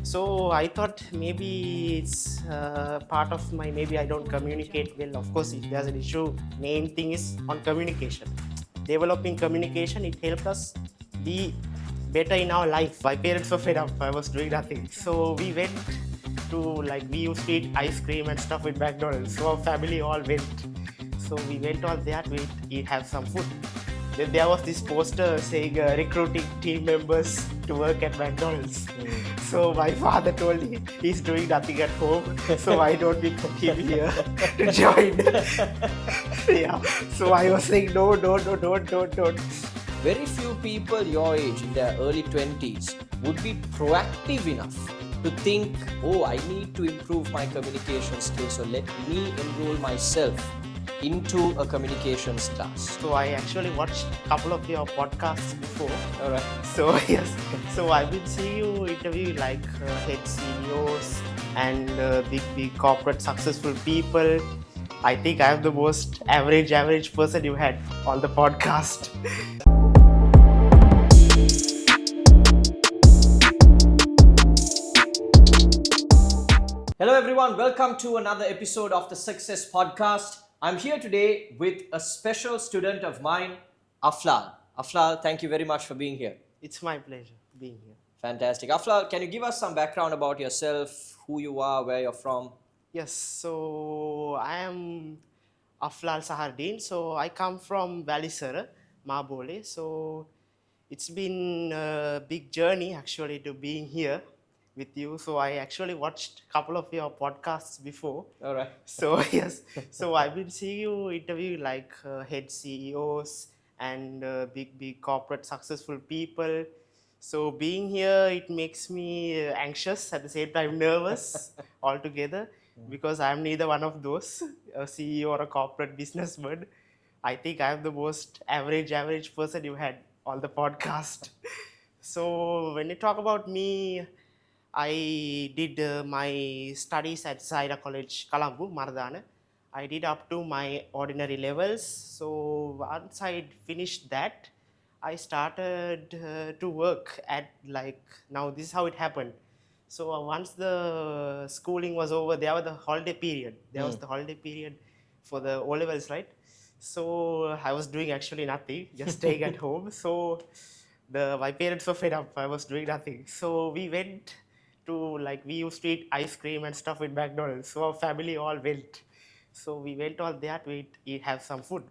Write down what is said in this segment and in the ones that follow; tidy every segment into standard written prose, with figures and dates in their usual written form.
So I thought maybe it's part of my, maybe I don't communicate well. Of course, if there's an issue, main thing is on communication. Developing communication, it helped us be better in our life. My parents were fed up, I was doing nothing. So we went to, like, we used to eat ice cream and stuff with McDonald's. So our family all went. So we went all there to have some food. Then there was this poster saying recruiting team members to work at McDonald's. So my father told me he's doing nothing at home, so why don't we put him here to join? Yeah. So I was saying no, don't. Very few people your age in their early 20s would be proactive enough to think, oh, I need to improve my communication skills, so let me enroll myself into a communications class. So I actually watched a couple of your podcasts before. All right. So yes, so I've been seeing you interview like head CEOs and big corporate successful people. I think I'm the most average person you had on the podcast. Hello everyone, welcome to another episode of the Success Podcast. I'm here today with a special student of mine, Aflal. Aflal, thank you very much for being here. It's my pleasure being here. Fantastic. Aflal, can you give us some background about yourself, who you are, where you're from? Yes, so I am Aflal Sahardin. So I come from Valisara, Mabole. So it's been a big journey actually to being here with you. So I actually watched a couple of your podcasts before. All right. So yes, so I've been seeing you interview like head CEOs and big corporate successful people. So being here, it makes me anxious, at the same time nervous altogether, because I'm neither one of those, a CEO or a corporate businessman. I think I'm the most average person you had on the podcast. So when you talk about me, I did my studies at Zaira College, Colombo, Mardana. I did up to my ordinary levels. So once I finished that, I started to work at, like, now this is how it happened. So once the schooling was over, there was the holiday period. There was the holiday period for the O levels, right? So I was doing actually nothing, just staying at home. So my parents were fed up, I was doing nothing. So we went to, like, we used to eat ice cream and stuff with McDonald's. So our family all went. So we went all there to have some food.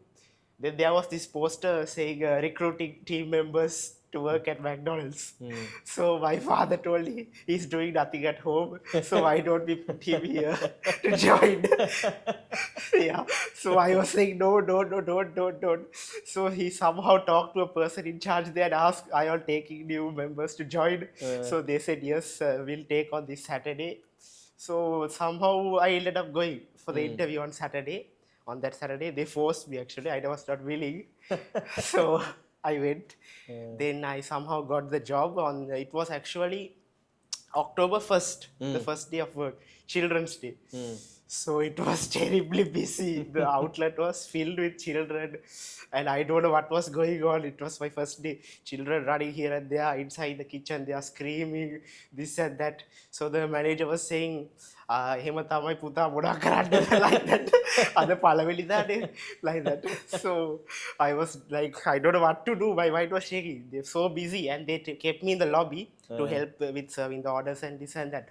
Then there was this poster saying recruiting team members to work at McDonald's. So my father told me he's doing nothing at home, so why don't we put him here to join? Yeah. So I was saying no, don't. So he somehow talked to a person in charge there and asked, are you all taking new members to join? So they said yes, we'll take on this Saturday. So somehow I ended up going for the interview on Saturday. On that Saturday, they forced me actually. I was not willing. So I went. Then I somehow got the job on, it was actually October 1st, the first day of work, Children's Day. So it was terribly busy. The outlet was filled with children and I don't know what was going on. It was my first day. Children running here and there inside the kitchen. They are screaming this and that. So the manager was saying, එහෙම තමයි පුතා මොනා කරන්නද, like that. අද පළවෙනි දානේ, like that. So I was like, I don't know what to do. My mind was shaking. They're so busy and they kept me in the lobby to help with serving the orders and this and that.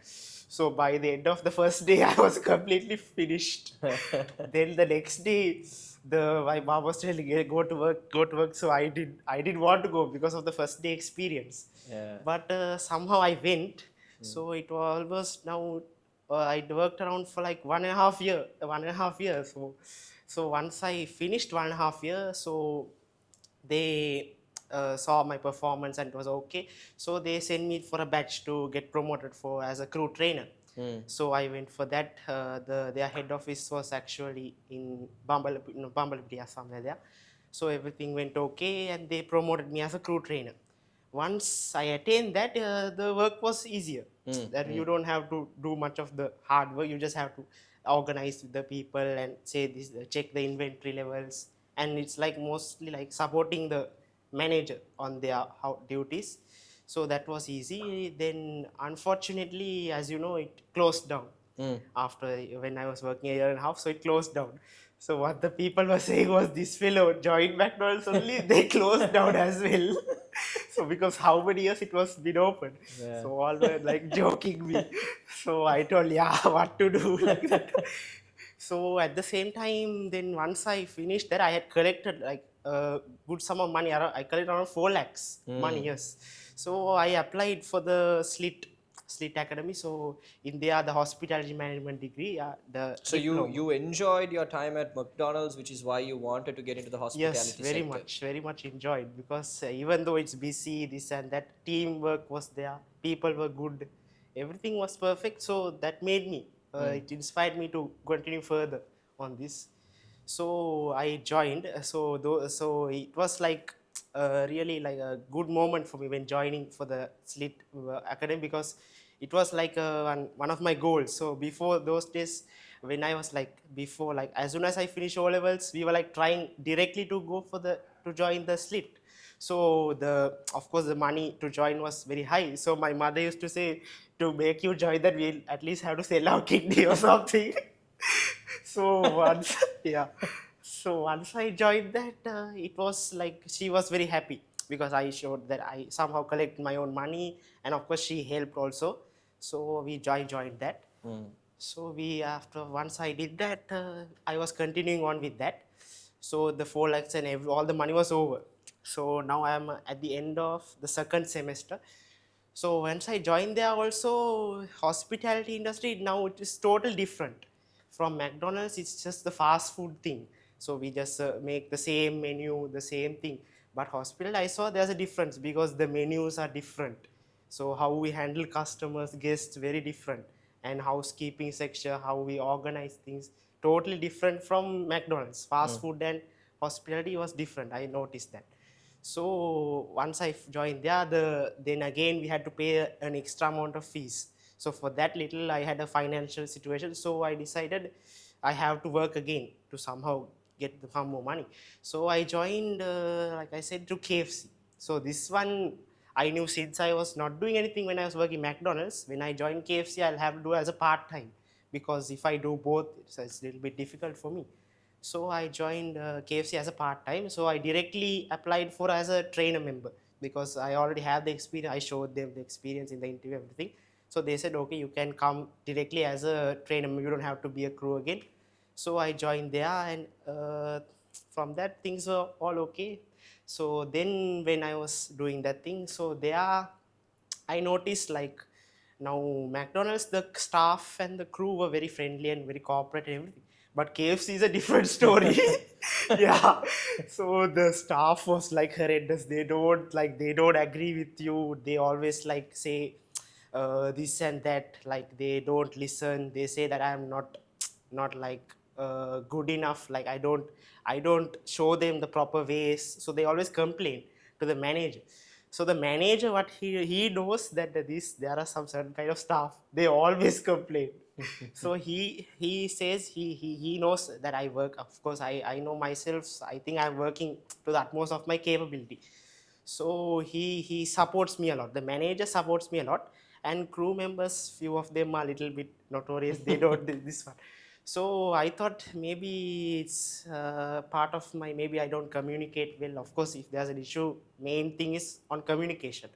So by the end of the first day, I was completely finished. Then the next day, my mom was telling me, go to work. So I didn't want to go because of the first day experience. Yeah. But somehow I went. So it was almost now, I worked around for like 1.5 years. So once I finished 1.5 years, so they saw my performance and it was okay. So they sent me for a batch to get promoted for as a crew trainer. So I went for that. Their head office was actually in Bambalapitiya, somewhere there. So everything went okay and they promoted me as a crew trainer. Once I attained that, the work was easier. That you don't have to do much of the hard work. You just have to organize with the people and say this, check the inventory levels, and it's like mostly like supporting the manager on their duties. So that was easy. Then unfortunately, as you know, it closed down after when I was working a year and a half. So it closed down. So what the people were saying was this fellow joined McDonald's only, they closed down as well. So because how many years it was been open. Yeah. So all were like joking me. So I told, yeah, what to do like that. So at the same time, then once I finished that, I had collected like a good sum of money. I collected around 4 lakhs money, yes. So I applied for the Slit Academy. So in there, the hospitality management degree, the So you diploma. you enjoyed your time at McDonald's, which is why you wanted to get into the Yes, hospitality sector. very much enjoyed because even though it's busy, this and that, teamwork was there, people were good, everything was perfect. So that made me, it inspired me to continue further on this. So I joined. So it was like really like a good moment for me when joining for the Slit Academy because it was like one of my goals. So before those days, when I was like before like as soon as I finished O levels, we were like trying directly to go for the to join the Slit. So the of course the money to join was very high. So my mother used to say, to make you join that, we'll at least have to sell our kidney or something. So once, yeah. So once I joined that, it was like she was very happy because I showed that I somehow collect my own money, and of course she helped also. So I joined that. So we after once I did that, I was continuing on with that. So the 4 lakhs and all the money was over. So now I am at the end of the second semester. So once I joined there also, hospitality industry now it is totally different. From McDonald's, it's just the fast food thing. So we just make the same menu, the same thing. But hospital, I saw there's a difference because the menus are different. So how we handle customers, guests, very different. And housekeeping section, how we organize things, totally different from McDonald's. Fast food and hospitality was different. I noticed that. So once I joined there, then again we had to pay an extra amount of fees. So for that little, I had a financial situation. So I decided I have to work again to somehow get some more money. So I joined, like I said, to KFC. So this one I knew since I was not doing anything when I was working McDonald's. When I joined KFC, I'll have to do as a part time because if I do both, it's a little bit difficult for me. So I joined KFC as a part time. So I directly applied for as a trainer member because I already have the experience. I showed them the experience in the interview, everything. So they said, okay, you can come directly as a trainer. You don't have to be a crew again. So I joined there, and from that things were all okay. So then when I was doing that thing, so there I noticed like now McDonald's, the staff and the crew were very friendly and very corporate and everything. But KFC is a different story. Yeah. So the staff was like horrendous. They don't agree with you. They always like say this and that. Like they don't listen. They say that I am not like good enough. Like I don't show them the proper ways. So they always complain to the manager. So the manager, what he knows that there are some certain kind of staff. They always complain. So he says he knows that I work. Of course, I know myself. I think I'm working to the utmost of my capability. So he supports me a lot. The manager supports me a lot, and crew members, few of them are a little bit notorious. They don't do this one. So I thought maybe it's part of my, maybe I don't communicate well. Of course, if there's an issue, main thing is on communication.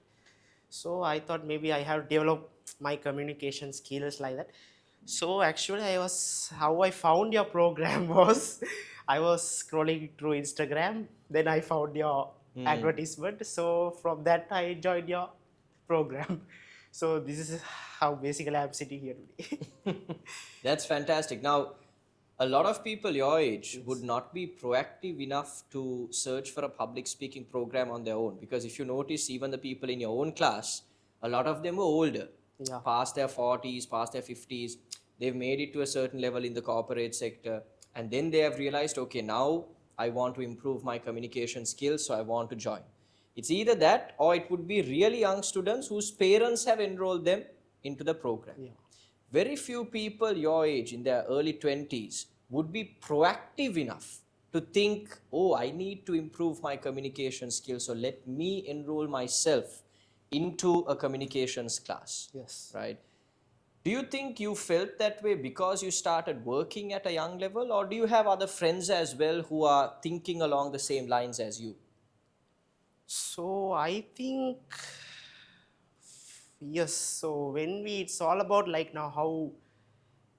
So I thought maybe I have developed my communication skills like that. So actually, how I found your program was I was scrolling through Instagram. Then I found your advertisement. So from that, I joined your program. So this is how basically I'm sitting here today. That's fantastic. Now, a lot of people your age would not be proactive enough to search for a public speaking program on their own, because if you notice, even the people in your own class, a lot of them were older, Yeah. past their 40s, past their 50s. They've made it to a certain level in the corporate sector, and then they have realized, okay, now I want to improve my communication skills, so I want to join. It's either that, or it would be really young students whose parents have enrolled them into the program. Yeah. Very few people your age, in their early 20s, would be proactive enough to think, oh, I need to improve my communication skills, so let me enroll myself into a communications class, Yes. right? Do you think you felt that way because you started working at a young level, or do you have other friends as well who are thinking along the same lines as you? So I think yes. So when we, it's all about like now how,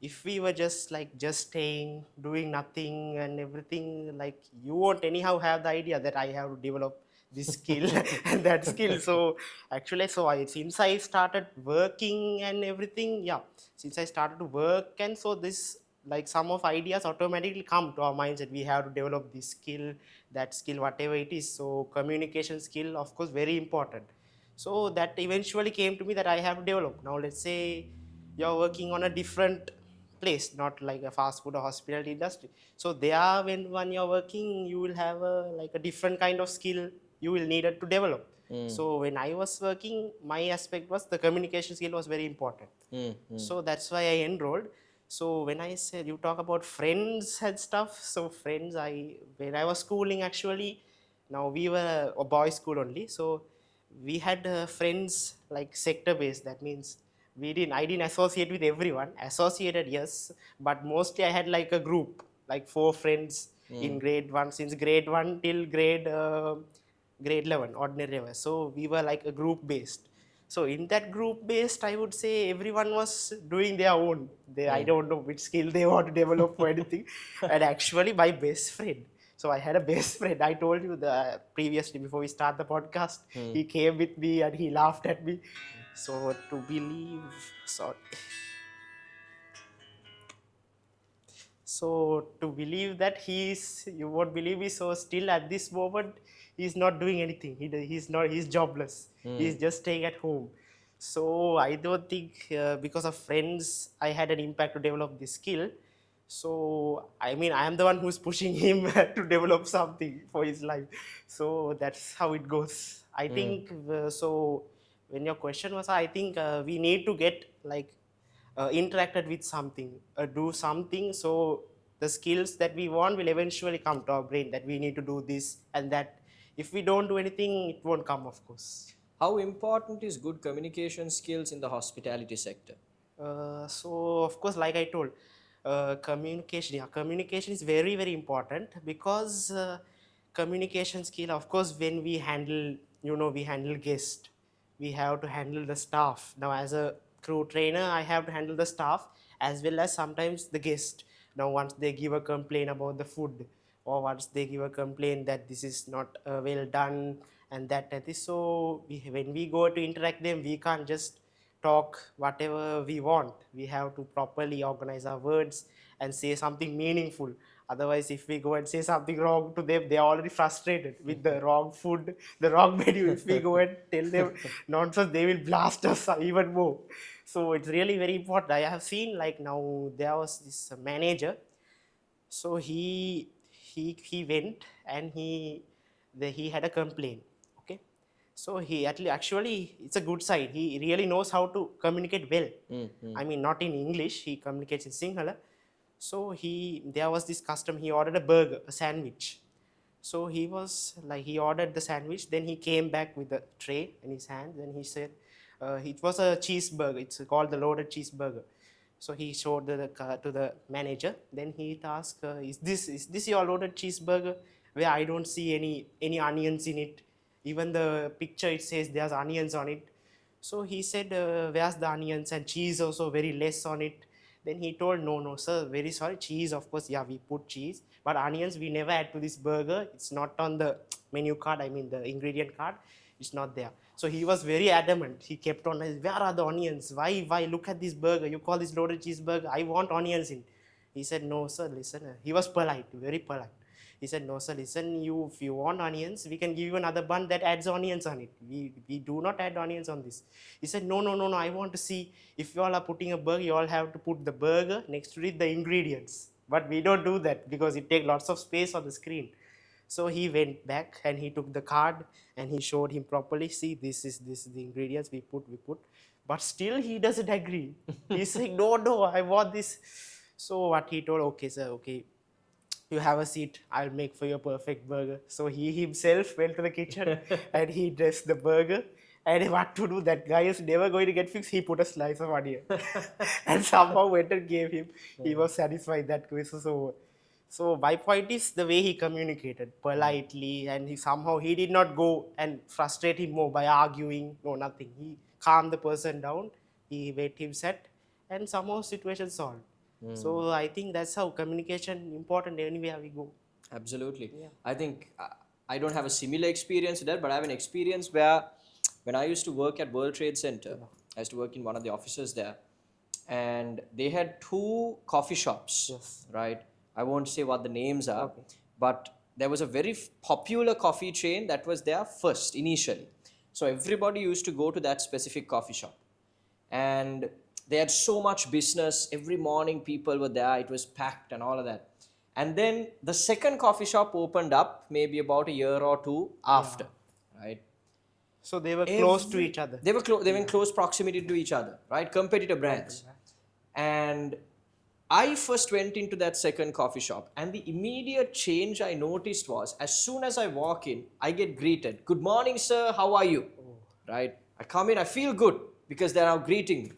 if we were just like just staying, doing nothing and everything, like you won't anyhow have the idea that I have to develop this skill and that skill. So actually, so I, since I started working and everything, yeah, since I started to work, and so this, like some of ideas automatically come to our minds that we have to develop this skill, that skill, whatever it is. So communication skill, of course, very important. So that eventually came to me that I have to develop. Now let's say you're working on a different place, not like a fast food or hospitality industry. So there, when you're working, you will have a like a different kind of skill you will need it to develop. So when I was working, my aspect was the communication skill was very important. So that's why I enrolled. So when I said you talk about friends and stuff, so friends, I, when I was schooling actually, now we were a boys school only, so we had friends like sector based. That means we didn't, I didn't associate with everyone. Associated, yes, but mostly I had like a group, like 4 friends in grade one, since grade one till grade 11, ordinary level. So we were like a group based. So in that group based, I would say everyone was doing their own. They, I don't know which skill they want to develop or anything. And actually, my best friend. So I had a best friend. I told you the previously before we start the podcast. He came with me and he laughed at me. So to believe, sorry. So to believe that he's, you won't believe me. So still at this moment, he's not doing anything. He's not. He's jobless. He's just staying at home. So I don't think because of friends, I had an impact to develop this skill. So I mean, I am the one who's pushing him to develop something for his life. So that's how it goes. I think so. When your question was, I think we need to get like interacted with something, do something. So the skills that we want will eventually come to our brain that we need to do this and that. If we don't do anything, it won't come, of course. How important is good communication skills in the hospitality sector? So of course, like I told, communication. Yeah, communication is very very important because communication skill. Of course, when we handle, we handle guests, we have to handle the staff. Now, as a crew trainer, I have to handle the staff as well as sometimes the guest. Now, once they give a complaint about the food, or once they give a complaint that this is not well done and that is, so when we go to interact them, we can't just talk whatever we want. We have to properly organize our words and say something meaningful. Otherwise, if we go and say something wrong to them, they are already frustrated with the wrong food, the wrong menu. If we go and tell them nonsense, they will blast us even more. So it's really very important. I have seen like now there was this manager. So he went and he had a complaint. Okay, so he actually, it's a good side. He really knows how to communicate well. I mean, not in English. He communicates in Sinhala. So there was this custom. He ordered a burger, a sandwich. So he was like, he ordered the sandwich. Then he came back with the tray in his hand. Then he said, it was a cheeseburger. It's called the loaded cheeseburger. So he showed to the manager. Then he asked, "Is this your loaded cheeseburger? Where I don't see any onions in it. Even the picture it says there's onions on it." So he said, "Where's the onions and cheese also very less on it?" Then he told, "No, no, sir, very sorry. Cheese, of course, yeah, we put cheese, but onions we never add to this burger. It's not on the menu card. I mean the ingredient card. It's not there." So he was very adamant. He kept on, "Where are the onions? Why? Look at this burger. You call this loaded cheeseburger? I want onions in." He said, "No, sir, listen." He was polite, very polite. He said, "No, sir, listen, if you want onions, we can give you another bun that adds onions on it. We do not add onions on this." He said, "No, no, no, no. I want to see, if you all are putting a burger, you all have to put the burger next to it, the ingredients. But we don't do that because it takes lots of space on the screen." So he went back and he took the card and he showed him properly. "See, this is the ingredients we put." But still he doesn't agree. He's saying, "No, no, I want this." So what he told, "Okay, sir, okay, you have a seat. I'll make for you a perfect burger." So he himself went to the kitchen and he dressed the burger And what to do? That guy is never going to get fixed. He put a slice of onion, and somehow waiter gave him. He was satisfied that quiz was over. So my point is the way he communicated politely, and he somehow he did not go and frustrate him more by arguing. No, nothing. He calmed the person down. He made him set, and somehow situation solved. So I think that's how communication important anywhere we go. Absolutely. Yeah. I think I don't have a similar experience to that, but I have an experience where when I used to work at World Trade Center, I used to work in one of the offices there, and they had two coffee shops, Yes. right? I won't say what the names are, Okay. but there was a very popular coffee chain that was there first initially. So everybody used to go to that specific coffee shop, and they had so much business. Every morning people were there, it was packed and all of that. And then the second coffee shop opened up maybe about a year or two after, right? So they were close to each other. They were in close proximity to each other, right? Competitor brands. And I first went into that second coffee shop, and the immediate change I noticed was as soon as I walk in, I get greeted. Good morning, sir. How are you? Right? I come in, I feel good because they're now greeting me.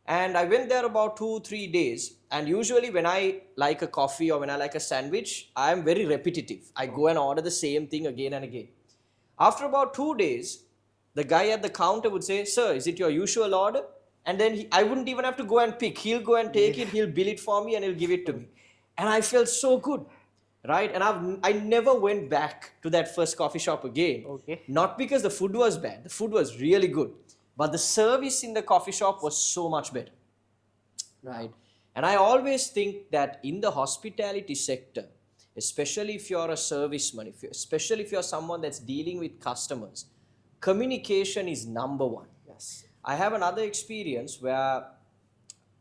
And I went there about 2-3 days. And usually when I like a coffee or when I like a sandwich, I am very repetitive. I go and order the same thing again and again. After about 2 days, the guy at the counter would say, sir, is it your usual order? And then I wouldn't even have to go and pick. He'll go and take it, he'll bill it for me, and he'll give it to me. And I felt so good, right? And I never went back to that first coffee shop again. Okay. Not because the food was bad. The food was really good. But the service in the coffee shop was so much better, right? And I always think that in the hospitality sector, especially if you're a serviceman, especially if you're someone that's dealing with customers, communication is number one. Yes. I have another experience where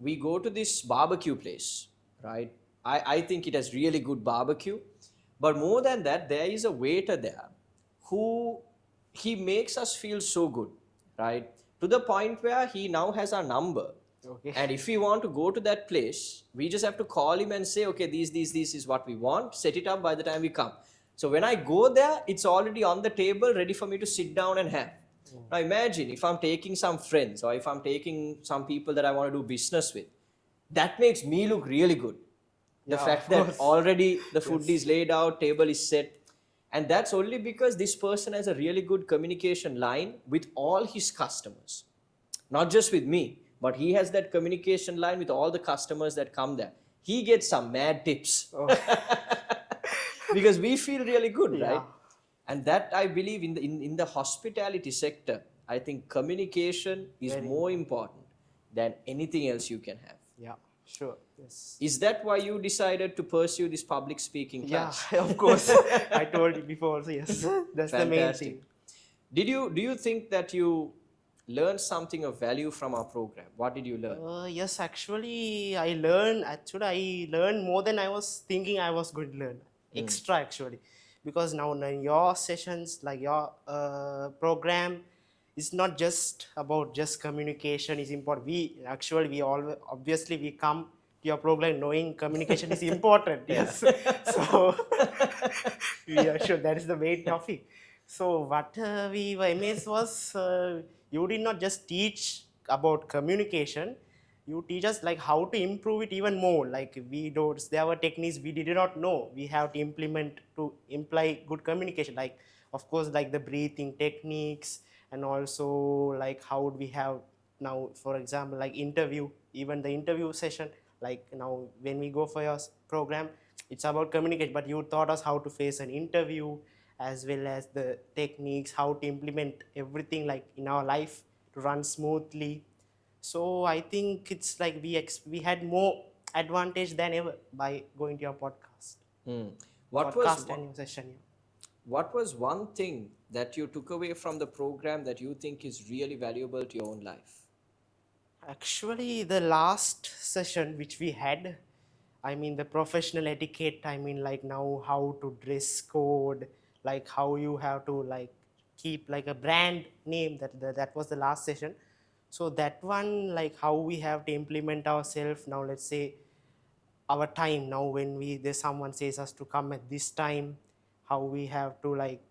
we go to this barbecue place, right? I think it has really good barbecue. But more than that, there is a waiter there who he makes us feel so good, right? To the point where he now has our number. Okay. And if we want to go to that place, we just have to call him and say, okay, this is what we want. Set it up by the time we come. So when I go there, it's already on the table, ready for me to sit down and have. Now imagine if I'm taking some friends or if I'm taking some people that I want to do business with, that makes me look really good. The Yeah, fact of that course. already the food is laid out, table is set. And that's only because this person has a really good communication line with all his customers. Not just with me, but he has that communication line with all the customers that come there. He gets some mad tips. Because we feel really good, Yeah. right? And that I believe in the hospitality sector, I think communication is more important than anything else you can have. Yeah, sure. Yes. Is that why you decided to pursue this public speaking class? Yeah, of course. I told you before also, yes. That's the main Fantastic. thing. Do you think that you learned something of value from our program? What did you learn? Yes, actually, I learned more than I was thinking I was going to learn. Extra, actually. Because now in your sessions, like your program, it's not just about just communication is important. We all obviously we come to your program knowing communication is important. Yes. So we are sure that is the main topic. So what we were amazed was you did not just teach about communication, you teach us like how to improve it even more. Like there were techniques we did not know we have to implement to imply good communication. Like of course like the breathing techniques, and also like how would we have now, for example, like interview, even the interview session. Like now when we go for your program, it's about communication, but you taught us how to face an interview as well as the techniques, how to implement everything like in our life to run smoothly. So I think it's like we had more advantage than ever by going to your podcast. What podcast was and your session. Yeah. What was one thing that you took away from the program that you think is really valuable to your own life? Actually, the last session which we had, I mean the professional etiquette, I mean like now how to dress code, like how you have to like keep like a brand name, that was the last session. So that one, like how we have to implement ourselves now, let's say our time now when there's someone says us to come at this time, how we have to like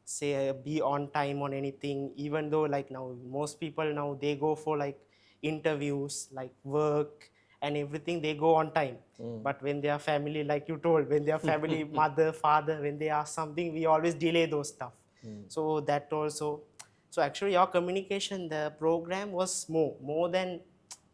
say be on time on anything, even though like now most people now they go for like interviews, like work and everything, they go on time. But when they are family, like you told, when they are family, mother, father, when they ask something, we always delay those stuff. So that also, so actually your communication, the program was more than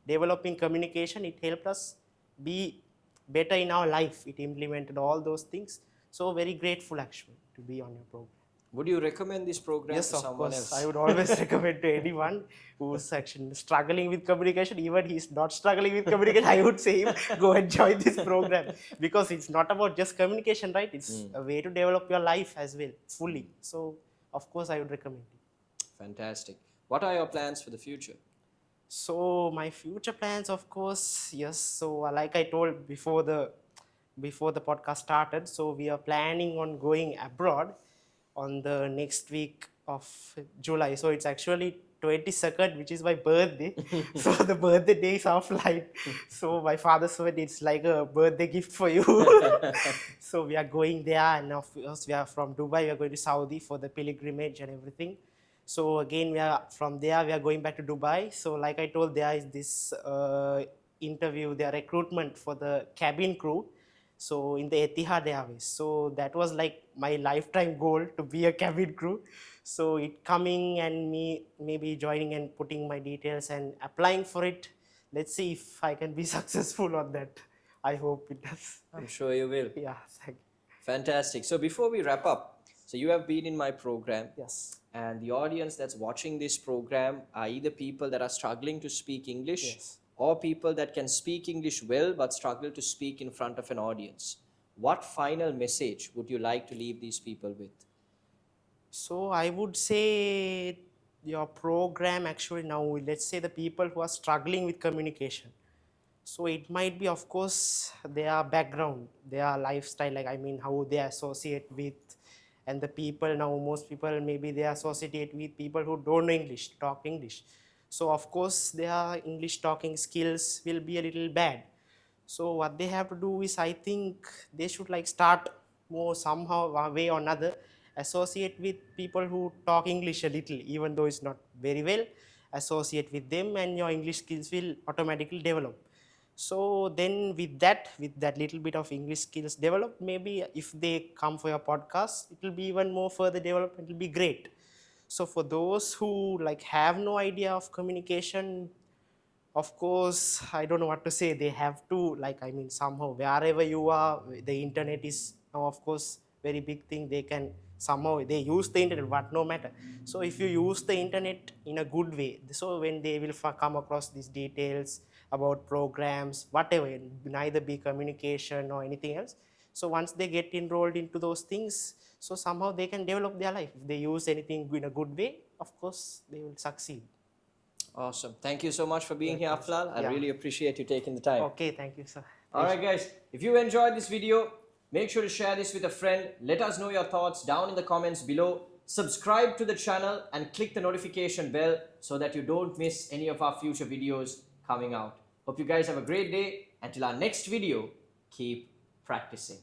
developing communication. It helped us be better in our life. It implemented all those things. So very grateful actually to be on your program. Would you recommend this program Yes, to of someone course. I else? would always recommend to anyone who's actually struggling with communication, even he's not struggling with communication, I would say him, go and join this program. Because it's not about just communication, right? It's a way to develop your life as well, fully. So, of course, I would recommend it. Fantastic. What are your plans for the future? So my future plans, of course, yes. So like I told before the podcast started, so we are planning on going abroad on the next week of July. So it's actually 22nd, which is my birthday. So the birthday day is our flight. So my father said it's like a birthday gift for you. So we are going there, and of course we are from Dubai. We are going to Saudi for the pilgrimage and everything. So again, we are from there. We are going back to Dubai. So like I told, there is this interview, their recruitment for the cabin crew. So in the Etihad Airways. So that was like my lifetime goal to be a cabin crew. So it coming and me maybe joining and putting my details and applying for it. Let's see if I can be successful on that. I hope it does. I'm sure you will. Yeah, thank you. Fantastic. So before we wrap up, so you have been in my program. Yes. And the audience that's watching this program are either people that are struggling to speak English, Yes. or people that can speak English well but struggle to speak in front of an audience. What final message would you like to leave these people with? So I would say your program actually now, let's say the people who are struggling with communication. So it might be, of course, their background, their lifestyle, like I mean, how they associate with, and the people now, most people maybe they associate with people who don't know English, talk English. So of course, their English talking skills will be a little bad. So what they have to do is, I think they should like start more somehow one way or another associate with people who talk English a little, even though it's not very well. Associate with them, and your English skills will automatically develop. So then with that little bit of English skills developed, maybe if they come for your podcast, it will be even more further developed. It will be great. So for those who like have no idea of communication, of course, I don't know what to say. They have to, like, I mean, somehow, wherever you are, the internet is now, of course, very big thing. They can somehow, they use the internet, but no matter. So if you use the internet in a good way, so when they will come across these details about programs, whatever, neither be communication or anything else. So once they get enrolled into those things, so somehow they can develop their life. If they use anything in a good way, of course, they will succeed. Awesome. Thank you so much for being here, thanks. Aflal. I Yeah. really appreciate you taking the time. Okay, thank you, sir. All right, guys. If you enjoyed this video, make sure to share this with a friend. Let us know your thoughts down in the comments below. Subscribe to the channel and click the notification bell so that you don't miss any of our future videos coming out. Hope you guys have a great day. Until our next video, keep practicing.